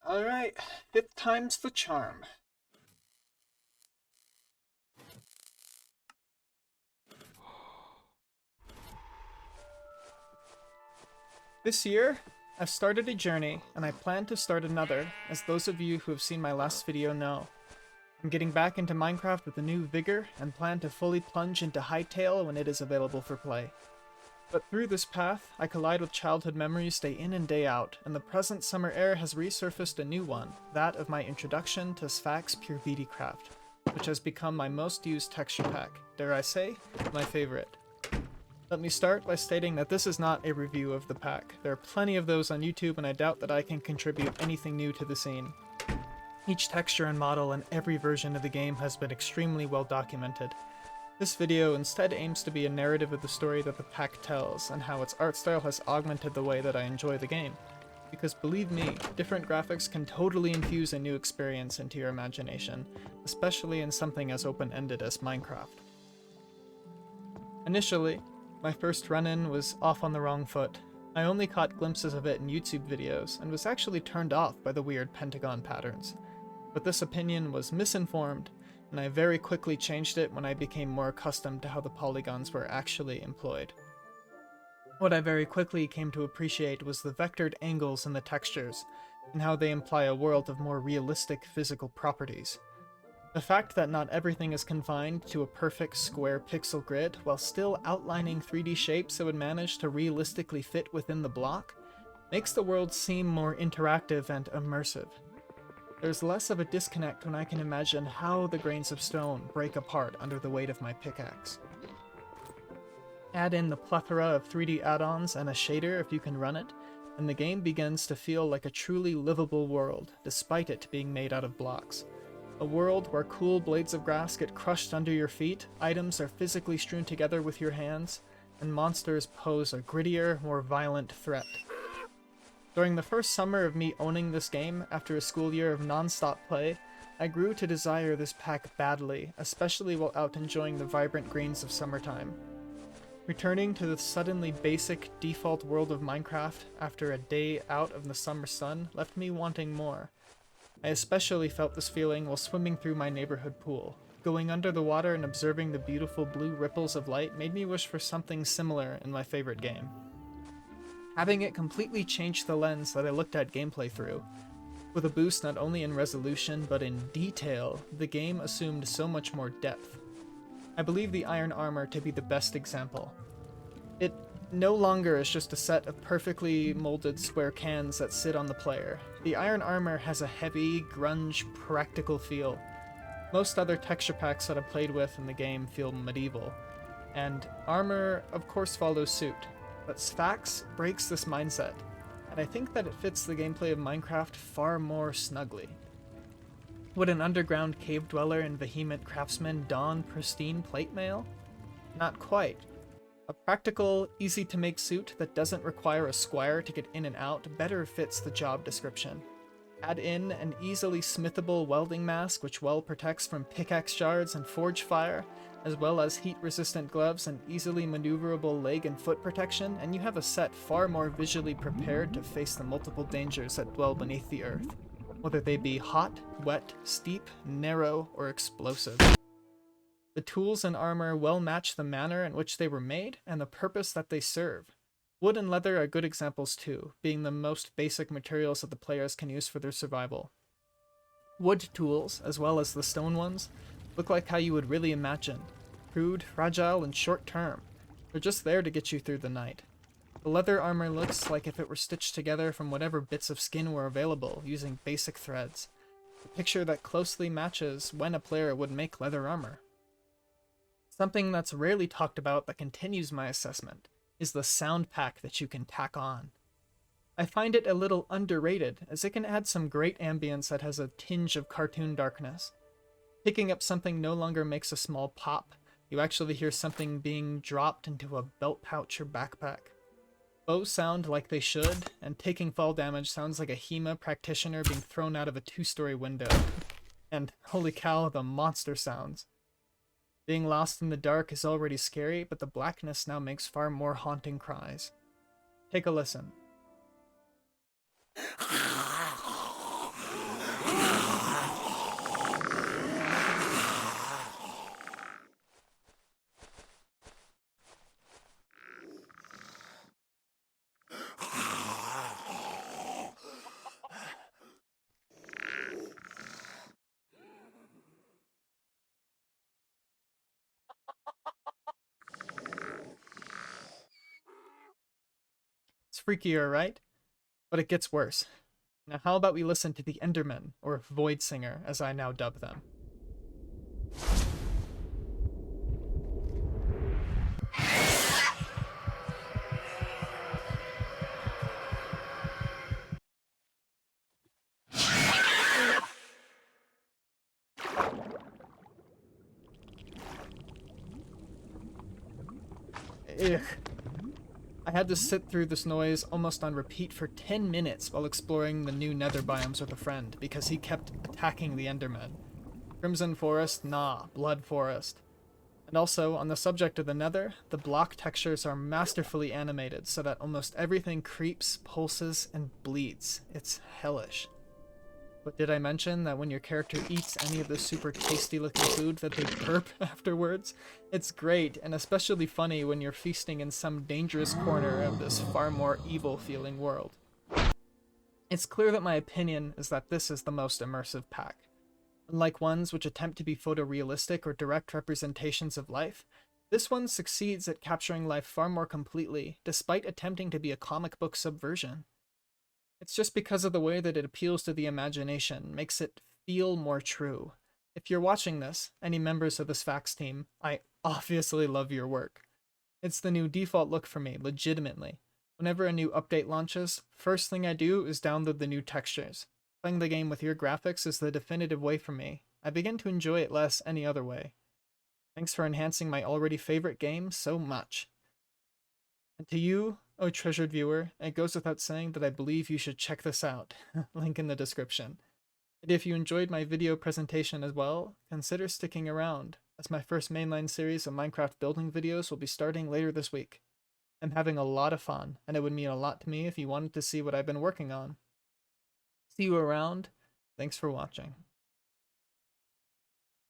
Alright, 5th time's the charm. This year, I've started a journey, and I plan to start another, as those of you who have seen my last video know. I'm getting back into Minecraft with a new vigor, and plan to fully plunge into Hightail when it is available for play. But through this path, I collide with childhood memories day in and day out, and the present summer air has resurfaced a new one, that of my introduction to Sphax Purebdcraft, which has become my most used texture pack, dare I say, my favorite. Let me start by stating that this is not a review of the pack. There are plenty of those on YouTube, and I doubt that I can contribute anything new to the scene. Each texture and model in every version of the game has been extremely well documented. This video instead aims to be a narrative of the story that the pack tells, and how its art style has augmented the way that I enjoy the game. Because believe me, different graphics can totally infuse a new experience into your imagination, especially in something as open-ended as Minecraft. Initially, my first run-in was off on the wrong foot. I only caught glimpses of it in YouTube videos, and was actually turned off by the weird pentagon patterns. But this opinion was misinformed, and I very quickly changed it when I became more accustomed to how the polygons were actually employed. What I very quickly came to appreciate was the vectored angles in the textures, and how they imply a world of more realistic physical properties. The fact that not everything is confined to a perfect square pixel grid while still outlining 3D shapes that would manage to realistically fit within the block makes the world seem more interactive and immersive. There's less of a disconnect when I can imagine how the grains of stone break apart under the weight of my pickaxe. Add in the plethora of 3D add-ons and a shader if you can run it, and the game begins to feel like a truly livable world, despite it being made out of blocks. A world where cool blades of grass get crushed under your feet, items are physically strewn together with your hands, and monsters pose a grittier, more violent threat. During the first summer of me owning this game, after a school year of non-stop play, I grew to desire this pack badly, especially while out enjoying the vibrant greens of summertime. Returning to the suddenly basic default world of Minecraft after a day out of the summer sun left me wanting more. I especially felt this feeling while swimming through my neighborhood pool. Going under the water and observing the beautiful blue ripples of light made me wish for something similar in my favorite game. Having it completely changed the lens that I looked at gameplay through. With a boost not only in resolution but in detail, the game assumed so much more depth. I believe the iron armor to be the best example. It no longer is just a set of perfectly molded square cans that sit on the player. The iron armor has a heavy, grunge, practical feel. Most other texture packs that I've played with in the game feel medieval, and armor of course follows suit, but Sphax breaks this mindset, and I think that it fits the gameplay of Minecraft far more snugly. Would an underground cave dweller and vehement craftsman don pristine plate mail? Not quite. A practical, easy-to-make suit that doesn't require a squire to get in and out better fits the job description. Add in an easily smithable welding mask which well protects from pickaxe shards and forge fire, as well as heat-resistant gloves and easily maneuverable leg and foot protection, and you have a set far more visually prepared to face the multiple dangers that dwell beneath the earth, whether they be hot, wet, steep, narrow, or explosive. The tools and armor well match the manner in which they were made and the purpose that they serve. Wood and leather are good examples too, being the most basic materials that the players can use for their survival. Wood tools, as well as the stone ones, look like how you would really imagine. Crude, fragile, and short-term. They're just there to get you through the night. The leather armor looks like if it were stitched together from whatever bits of skin were available, using basic threads. A picture that closely matches when a player would make leather armor. Something that's rarely talked about that continues my assessment is the sound pack that you can tack on. I find it a little underrated, as it can add some great ambience that has a tinge of cartoon darkness. Picking up something no longer makes a small pop, you actually hear something being dropped into a belt pouch or backpack. Bows sound like they should, and taking fall damage sounds like a HEMA practitioner being thrown out of a 2-story window. And holy cow, the monster sounds. Being lost in the dark is already scary, but the blackness now makes far more haunting cries. Take a listen. freakier, right? But it gets worse. Now how about we listen to the Endermen, or Void Singer, as I now dub them. Ugh. I had to sit through this noise almost on repeat for 10 minutes while exploring the new nether biomes with a friend, because he kept attacking the Endermen. Crimson Forest, nah, Blood Forest. And also, on the subject of the nether, the block textures are masterfully animated so that almost everything creeps, pulses, and bleeds. It's hellish. But did I mention that when your character eats any of the super tasty looking food that they burp afterwards? It's great, and especially funny when you're feasting in some dangerous corner of this far more evil feeling world. It's clear that my opinion is that this is the most immersive pack. Unlike ones which attempt to be photorealistic or direct representations of life, this one succeeds at capturing life far more completely, despite attempting to be a comic book subversion. It's just because of the way that it appeals to the imagination, makes it feel more true. If you're watching this, any members of the Sphax team, I obviously love your work. It's the new default look for me, legitimately. Whenever a new update launches, first thing I do is download the new textures. Playing the game with your graphics is the definitive way for me. I begin to enjoy it less any other way. Thanks for enhancing my already favorite game so much. And to you, oh treasured viewer, it goes without saying that I believe you should check this out. Link in the description. And if you enjoyed my video presentation as well, consider sticking around, as my first mainline series of Minecraft building videos will be starting later this week. I'm having a lot of fun, and it would mean a lot to me if you wanted to see what I've been working on. See you around. Thanks for watching.